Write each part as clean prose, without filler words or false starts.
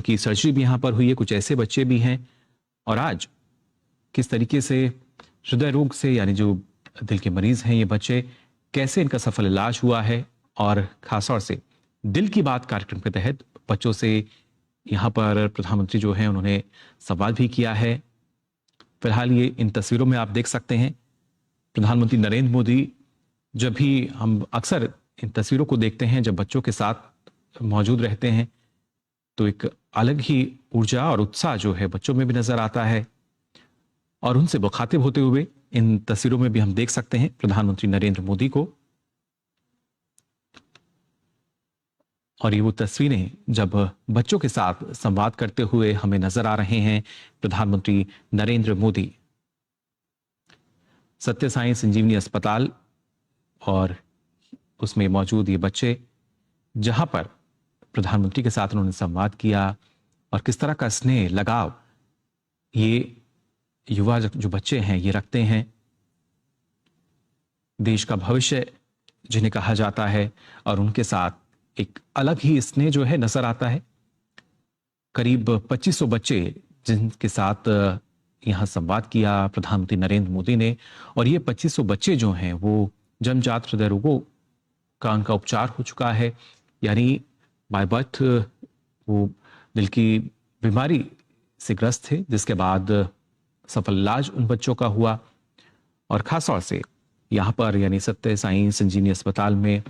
उनकी सर्जरी भी यहाँ पर हुई है, कुछ ऐसे बच्चे भी हैं। और आज किस तरीके से हृदय रोग से, यानी जो दिल के मरीज हैं ये बच्चे, कैसे इनका सफल इलाज हुआ है, और खासतौर से दिल की बात कार्यक्रम के तहत बच्चों से यहाँ पर प्रधानमंत्री जो हैं उन्होंने सवाल भी किया है। फिलहाल ये इन तस्वीरों में आप देख सकते हैं प्रधानमंत्री नरेंद्र मोदी, जब भी हम अक्सर इन तस्वीरों को देखते हैं जब बच्चों के साथ मौजूद रहते हैं तो एक अलग ही ऊर्जा और उत्साह जो है बच्चों में भी नजर आता है। और उनसे मुखातिब होते हुए इन तस्वीरों में भी हम देख सकते हैं प्रधानमंत्री नरेंद्र मोदी को। और ये वो तस्वीरें जब बच्चों के साथ संवाद करते हुए हमें नजर आ रहे हैं प्रधानमंत्री नरेंद्र मोदी। सत्य साई संजीवनी अस्पताल और उसमें मौजूद ये बच्चे, जहां पर प्रधानमंत्री के साथ उन्होंने संवाद किया, और किस तरह का स्नेह लगाव ये युवा जो बच्चे हैं ये रखते हैं। देश का भविष्य जिन्हें कहा जाता है, और उनके साथ एक अलग ही स्नेह जो है नजर आता है। करीब 2500 बच्चे जिनके साथ यहां संवाद किया प्रधानमंत्री नरेंद्र मोदी ने, और ये 2500 बच्चे जो हैं वो जन्मजात हृदय रोगों का उनका उपचार हो चुका है, यानी बाय बर्थ वो दिल की बीमारी से ग्रस्त थे, जिसके बाद सफल इलाज उन बच्चों का हुआ। और खास तौर से यहाँ पर यानी सत्य साई संजीवनी अस्पताल में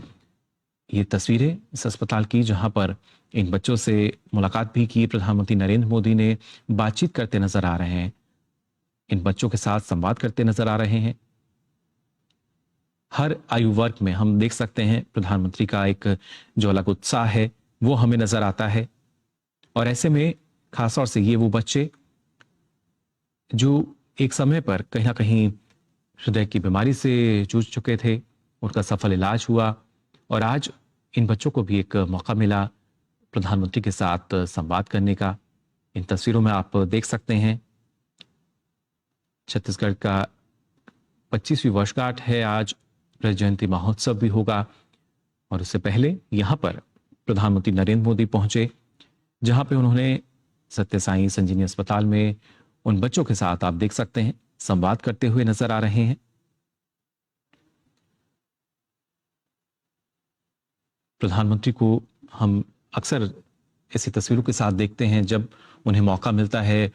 ये तस्वीरें इस अस्पताल की, जहां पर इन बच्चों से मुलाकात भी की प्रधानमंत्री नरेंद्र मोदी ने, बातचीत करते नजर आ रहे हैं, इन बच्चों के साथ संवाद करते नजर आ रहे हैं। हर आयु वर्ग में हम देख सकते हैं प्रधानमंत्री का एक जो अलग उत्साह है वो हमें नजर आता है। और ऐसे में खासतौर से ये वो बच्चे जो एक समय पर कहीं ना कहीं हृदय की बीमारी से जूझ चुके थे, उनका सफल इलाज हुआ, और आज इन बच्चों को भी एक मौका मिला प्रधानमंत्री के साथ संवाद करने का। इन तस्वीरों में आप देख सकते हैं छत्तीसगढ़ का 25वीं वर्षगांठ है आज, रजत जयंती महोत्सव भी होगा। और उससे पहले यहाँ पर प्रधानमंत्री नरेंद्र मोदी पहुंचे, जहां पे उन्होंने सत्य साई संजीवनी अस्पताल में उन बच्चों के साथ आप देख सकते हैं संवाद करते हुए नजर आ रहे हैं। प्रधानमंत्री को हम अक्सर ऐसी तस्वीरों के साथ देखते हैं जब उन्हें मौका मिलता है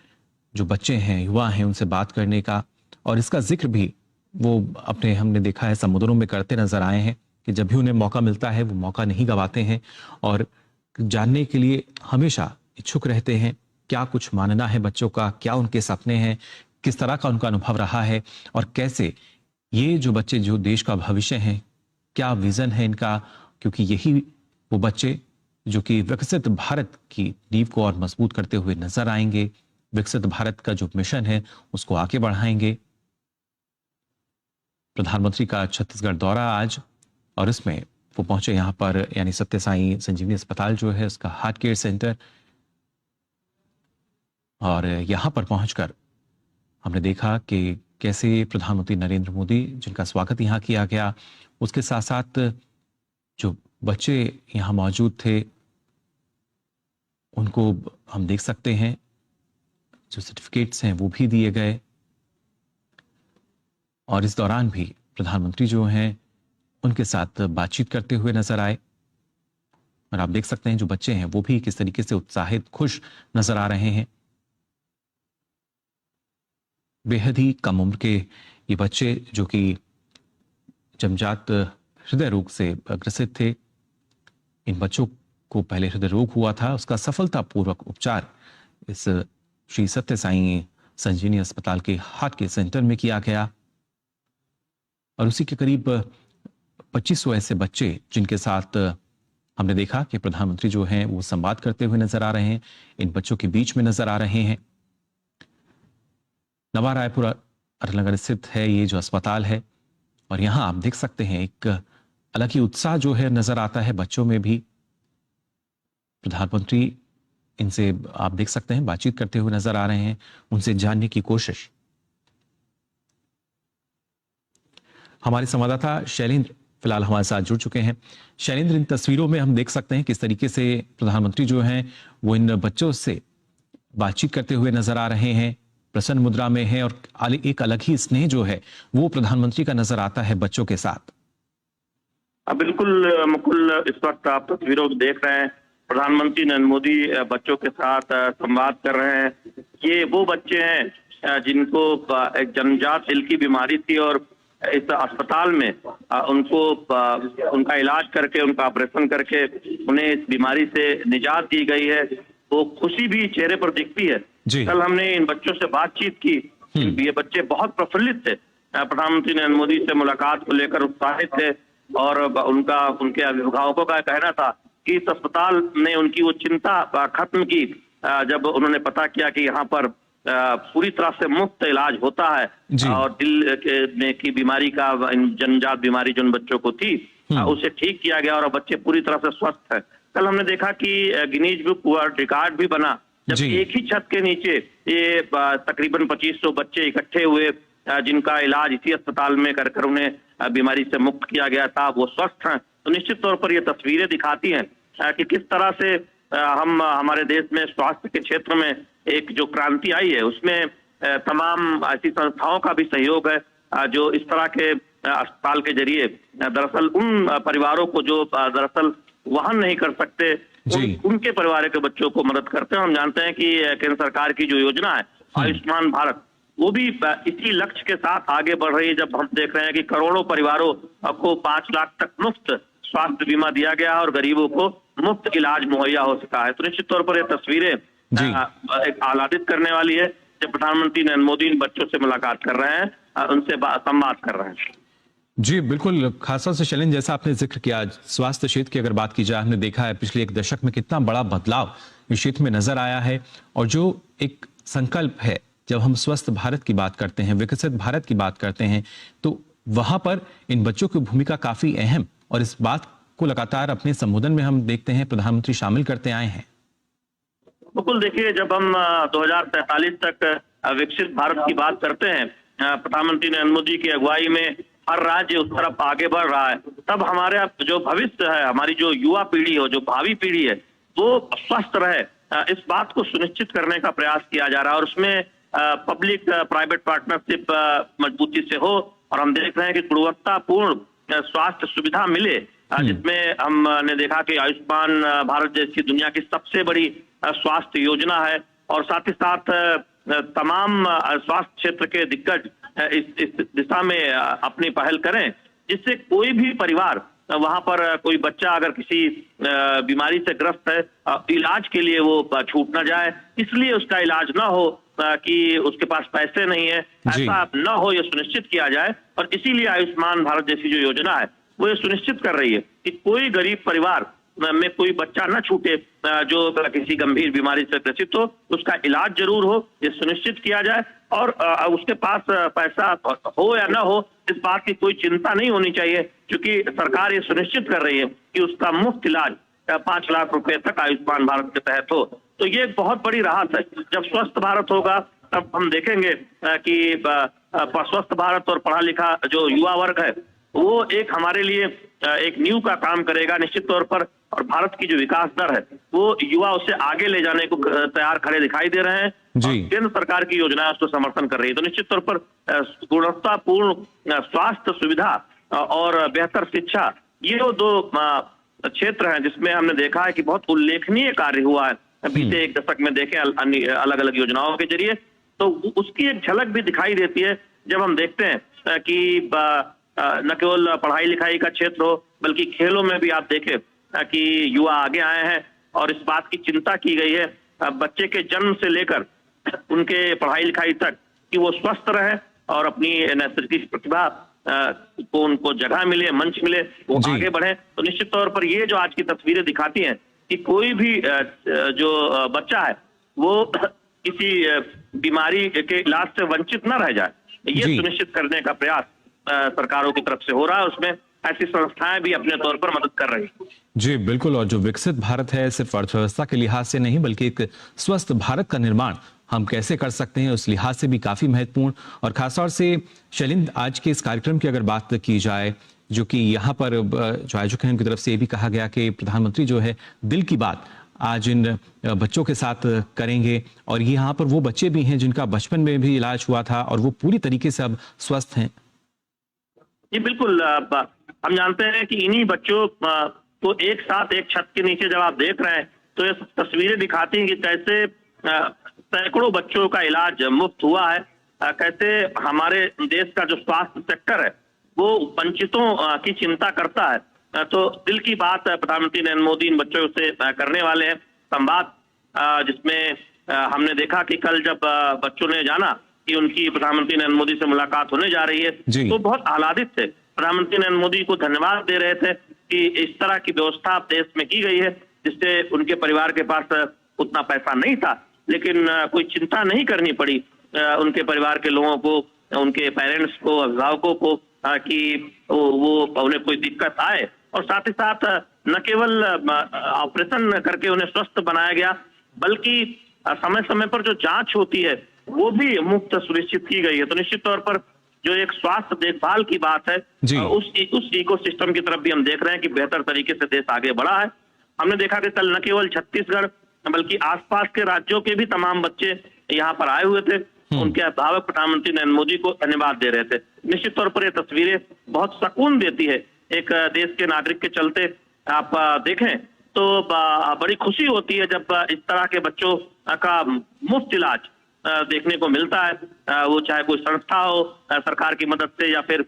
जो बच्चे हैं, युवा हैं, उनसे बात करने का। और इसका जिक्र भी वो अपने हमने देखा है समुद्रों में करते नजर आए हैं कि जब भी उन्हें मौका मिलता है वो मौका नहीं गंवाते हैं, और जानने के लिए हमेशा इच्छुक रहते हैं क्या कुछ मानना है बच्चों का, क्या उनके सपने हैं, किस तरह का उनका अनुभव रहा है, और कैसे ये जो बच्चे जो देश का भविष्य हैं, क्या विजन है इनका, क्योंकि यही वो बच्चे जो कि विकसित भारत की नींव को और मजबूत करते हुए नजर आएंगे, विकसित भारत का जो मिशन है उसको आगे बढ़ाएंगे। प्रधानमंत्री का छत्तीसगढ़ दौरा आज, और इसमें वो पहुंचे यहाँ पर यानी सत्य साई संजीवनी अस्पताल जो है उसका हार्ट केयर सेंटर। और यहाँ पर पहुंचकर हमने देखा कि कैसे प्रधानमंत्री नरेंद्र मोदी जिनका स्वागत यहाँ किया गया, उसके साथ साथ जो बच्चे यहाँ मौजूद थे उनको हम देख सकते हैं, जो सर्टिफिकेट्स हैं वो भी दिए गए। और इस दौरान भी प्रधानमंत्री जो हैं उनके साथ बातचीत करते हुए नजर आए। और आप देख सकते हैं जो बच्चे हैं वो भी किस तरीके से उत्साहित, खुश नजर आ रहे हैं। बेहद ही कम उम्र के ये बच्चे जो कि जन्मजात हृदय रोग से ग्रसित थे, इन बच्चों को पहले हृदय रोग हुआ था, उसका सफलतापूर्वक उपचार इस श्री सत्य साई संजीवनी अस्पताल के हार्ट केयर सेंटर में किया गया। और उसी के करीब 2500 ऐसे बच्चे जिनके साथ हमने देखा कि प्रधानमंत्री जो हैं वो संवाद करते हुए नजर आ रहे हैं, इन बच्चों के बीच में नजर आ रहे हैं। नवा रायपुर अरनगर स्थित है ये जो अस्पताल है, और यहां आप देख सकते हैं एक अलग ही उत्साह जो है नजर आता है बच्चों में भी। प्रधानमंत्री इनसे आप देख सकते हैं बातचीत करते हुए नजर आ रहे हैं, उनसे जानने की कोशिश। हमारे संवाददाता शैलेंद्र फिलहाल हमारे साथ जुड़ चुके हैं। शैलेंद्र, इन तस्वीरों में हम देख सकते हैं किस तरीके से प्रधानमंत्री जो हैं वो इन बच्चों से बातचीत करते हुए नजर आ रहे हैं, प्रसन्न मुद्रा में है और एक अलग ही स्नेह जो है वो प्रधानमंत्री का नजर आता है बच्चों के साथ। बिल्कुल मुकुल, इस वक्त आप तस्वीरों को देख रहे हैं, प्रधानमंत्री नरेंद्र मोदी बच्चों के साथ संवाद कर रहे हैं। ये वो बच्चे हैं जिनको एक जन्मजात दिल की बीमारी थी और इस अस्पताल में उनको उनका इलाज करके, उनका ऑपरेशन करके उन्हें इस बीमारी से निजात दी गई है। वो खुशी भी चेहरे पर दिखती है। कल हमने इन बच्चों से बातचीत की, ये बच्चे बहुत प्रफुल्लित थे, प्रधानमंत्री नरेंद्र मोदी से मुलाकात को लेकर उत्साहित थे और उनके अभिभावकों का कहना था कि इस अस्पताल ने उनकी वो चिंता खत्म की जब उन्होंने पता किया कि यहाँ पर पूरी तरह से मुफ्त इलाज होता है और दिल की बीमारी का, जन्मजात बीमारी जो उन बच्चों को थी उसे ठीक किया गया और बच्चे पूरी तरह से स्वस्थ है। कल हमने देखा कि गिनीज बुक वर्ल्ड रिकॉर्ड भी बना जब एक ही छत के नीचे ये तकरीबन 2500 बच्चे इकट्ठे हुए जिनका इलाज इसी अस्पताल में कर उन्हें बीमारी से मुक्त किया गया था, वो स्वस्थ हैं। तो निश्चित तौर पर ये तस्वीरें दिखाती हैं कि किस तरह से हम हमारे देश में स्वास्थ्य के क्षेत्र में एक जो क्रांति आई है उसमें तमाम ऐसी संस्थाओं का भी सहयोग है जो इस तरह के अस्पताल के जरिए दरअसल उन परिवारों को जो दरअसल वहन नहीं कर सकते उनके परिवार के बच्चों को मदद करते हैं। हम जानते हैं कि केंद्र सरकार की जो योजना है आयुष्मान भारत, वो भी इसी लक्ष्य के साथ आगे बढ़ रही है। जब हम देख रहे हैं कि करोड़ों परिवारों को 5 लाख तक मुफ्त स्वास्थ्य बीमा दिया गया है और गरीबों को मुफ्त इलाज मुहैया हो सका है। तो निश्चित तौर पर ये तस्वीरें एक आह्लादित करने वाली है जब प्रधानमंत्री नरेंद्र मोदी इन बच्चों से मुलाकात कर रहे हैं, उनसे संवाद कर रहे हैं। जी बिल्कुल, खासतौर से शैलेंद्र, जैसा आपने जिक्र किया, स्वास्थ्य क्षेत्र की अगर बात की जाए, हमने देखा है पिछले 1 दशक में कितना बड़ा बदलाव इस क्षेत्र में नजर आया है और जो एक संकल्प है, जब हम स्वस्थ भारत की बात करते हैं, विकसित भारत की बात करते हैं, तो वहां पर इन बच्चों की भूमिका काफी अहम और इस बात को लगातार अपने संबोधन में हम देखते हैं प्रधानमंत्री शामिल करते आए हैं। बिल्कुल, देखिए जब हम 2043 तक विकसित भारत की बात करते हैं, प्रधानमंत्री नरेंद्र मोदी की अगुवाई में हर राज्य उस तरफ आगे बढ़ रहा है, तब हमारे जो भविष्य है, हमारी जो युवा पीढ़ी हो, जो भावी पीढ़ी है, वो स्वस्थ रहे, इस बात को सुनिश्चित करने का प्रयास किया जा रहा है और उसमें पब्लिक प्राइवेट पार्टनरशिप मजबूती से हो और हम देख रहे हैं कि गुणवत्तापूर्ण स्वास्थ्य सुविधा मिले, जिसमें हमने देखा कि आयुष्मान भारत जैसी दुनिया की सबसे बड़ी स्वास्थ्य योजना है और साथ ही साथ तमाम स्वास्थ्य क्षेत्र के दिग्गज इस दिशा में अपनी पहल करें, जिससे कोई भी परिवार, वहां पर कोई बच्चा अगर किसी बीमारी से ग्रस्त है, इलाज के लिए वो छूट ना जाए, इसलिए उसका इलाज ना हो कि उसके पास पैसे नहीं है, ऐसा ना हो, ये सुनिश्चित किया जाए। और इसीलिए आयुष्मान भारत जैसी जो योजना है वो ये सुनिश्चित कर रही है कि कोई गरीब परिवार में कोई बच्चा न छूटे जो किसी गंभीर बीमारी से ग्रसित हो, उसका इलाज जरूर हो, ये सुनिश्चित किया जाए और उसके पास पैसा हो या ना हो, इस बात की कोई चिंता नहीं होनी चाहिए, क्योंकि सरकार ये सुनिश्चित कर रही है कि उसका मुफ्त इलाज 5 लाख रुपए तक आयुष्मान भारत के तहत हो। तो ये एक बहुत बड़ी राहत है। जब स्वस्थ भारत होगा तब हम देखेंगे कि स्वस्थ भारत और पढ़ा लिखा जो युवा वर्ग है वो एक हमारे लिए एक नींव का काम करेगा निश्चित तौर पर, और भारत की जो विकास दर है वो युवा उसे आगे ले जाने को तैयार खड़े दिखाई दे रहे हैं। केंद्र सरकार की योजना उसको समर्थन कर रही है। तो निश्चित तौर पर गुणवत्तापूर्ण स्वास्थ्य सुविधा और बेहतर शिक्षा, ये दो क्षेत्र हैं जिसमें हमने देखा है कि बहुत उल्लेखनीय कार्य हुआ है बीते 1 दशक में। देखें अलग अलग योजनाओं के जरिए, तो उसकी एक झलक भी दिखाई देती है जब हम देखते हैं कि न केवल पढ़ाई लिखाई का क्षेत्र हो, बल्कि खेलों में भी आप देखें कि युवा आगे आए हैं और इस बात की चिंता की गई है बच्चे के जन्म से लेकर उनके पढ़ाई लिखाई तक कि वो स्वस्थ रहे और अपनी नैसर्गिक प्रतिभा को उनको जगह मिले, मंच मिले, वो आगे बढ़े। तो निश्चित तौर पर ये जो आज की तस्वीरें दिखाती हैं कि कोई भी जो बच्चा है वो किसी बीमारी के इलाज से वंचित न रह जाए, ये सुनिश्चित करने का प्रयास सरकारों की तरफ से हो रहा है। उसमें ऐसी संस्थाएं भी अपने तौर पर मदद कर रही हैं। जी बिल्कुल, और जो विकसित भारत है सिर्फ अर्थव्यवस्था के लिहाज से नहीं बल्कि एक स्वस्थ भारत का निर्माण हम कैसे कर सकते हैं उस लिहाज से भी काफी महत्वपूर्ण। और खासतौर से शैलेंद्र, आज के इस कार्यक्रम की अगर बात की जाए जो कि यहाँ पर जो आयोजक हैं उनकी तरफ से ये भी कहा गया कि प्रधानमंत्री जो है दिल की बात आज इन बच्चों के साथ करेंगे, और यहाँ पर वो बच्चे भी हैं जिनका बचपन में भी इलाज हुआ था और वो पूरी तरीके से अब स्वस्थ हैं। जी बिल्कुल, हम जानते हैं कि इन्हीं बच्चों को एक साथ एक छत के नीचे जब आप देख रहे हैं तो ये तस्वीरें दिखाती हैं कि कैसे सैकड़ों बच्चों का इलाज मुफ्त हुआ है, कैसे हमारे देश का जो स्वास्थ्य सेक्टर है वो वंचितों की चिंता करता है। तो दिल की बात प्रधानमंत्री नरेंद्र मोदी इन बच्चों से करने वाले हैं संवाद, जिसमें हमने देखा कि कल जब बच्चों ने जाना कि उनकी प्रधानमंत्री नरेंद्र मोदी से मुलाकात होने जा रही है तो बहुत आह्लादित थे, प्रधानमंत्री नरेंद्र मोदी को धन्यवाद दे रहे थे कि इस तरह की व्यवस्था देश में की गई है जिससे उनके परिवार के पास उतना पैसा नहीं था, लेकिन कोई चिंता नहीं करनी पड़ी उनके परिवार के लोगों को, उनके पेरेंट्स को, अभिभावकों को कि वो उन्हें कोई दिक्कत आए, और साथ ही साथ न केवल ऑपरेशन करके उन्हें स्वस्थ बनाया गया बल्कि समय समय पर जो जांच होती है वो भी मुफ्त सुनिश्चित की गई है। तो निश्चित तौर पर जो एक स्वास्थ्य देखभाल की बात है उस इकोसिस्टम की तरफ भी हम देख रहे हैं कि बेहतर तरीके से देश आगे बढ़ा है। हमने देखा कि कल न केवल छत्तीसगढ़ बल्कि आसपास के राज्यों के भी तमाम बच्चे यहाँ पर आए हुए थे, उनके अभिभावक प्रधानमंत्री नरेंद्र मोदी को धन्यवाद दे रहे थे। निश्चित तौर पर ये तस्वीरें बहुत सुकून देती है, एक देश के नागरिक के चलते आप देखें तो बड़ी खुशी होती है जब इस तरह के बच्चों का मुफ्त इलाज देखने को मिलता है, वो चाहे कोई संस्था हो सरकार की मदद से या फिर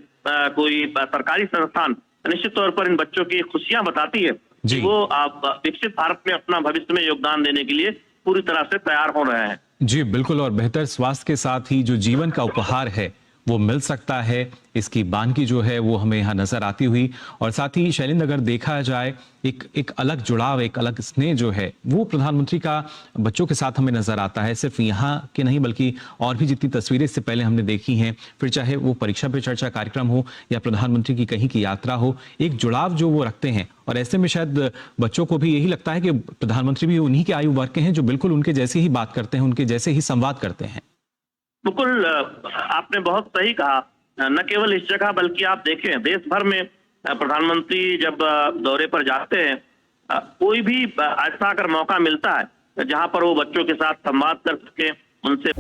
कोई सरकारी संस्थान। निश्चित तौर पर इन बच्चों की खुशियां बताती है कि वो विकसित भारत में अपना भविष्य में योगदान देने के लिए पूरी तरह से तैयार हो रहे हैं। जी बिल्कुल, और बेहतर स्वास्थ्य के साथ ही जो जीवन का उपहार है वो मिल सकता है, इसकी बानगी जो है वो हमें यहाँ नजर आती हुई। और साथ ही शैलेंद्र, अगर देखा जाए एक अलग जुड़ाव, एक अलग स्नेह जो है वो प्रधानमंत्री का बच्चों के साथ हमें नजर आता है, सिर्फ यहाँ के नहीं बल्कि और भी जितनी तस्वीरें इससे पहले हमने देखी हैं, फिर चाहे वो परीक्षा पे चर्चा कार्यक्रम हो या प्रधानमंत्री की कहीं की यात्रा हो, एक जुड़ाव जो वो रखते हैं। और ऐसे में शायद बच्चों को भी यही लगता है कि प्रधानमंत्री भी उन्हीं के आयु वर्ग के हैं जो बिल्कुल उनके जैसे ही बात करते हैं, उनके जैसे ही संवाद करते हैं। बिल्कुल, आपने बहुत सही कहा, न केवल इस जगह बल्कि आप देखें देश भर में प्रधानमंत्री जब दौरे पर जाते हैं, कोई भी ऐसा अगर मौका मिलता है जहां पर वो बच्चों के साथ संवाद कर सके, उनसे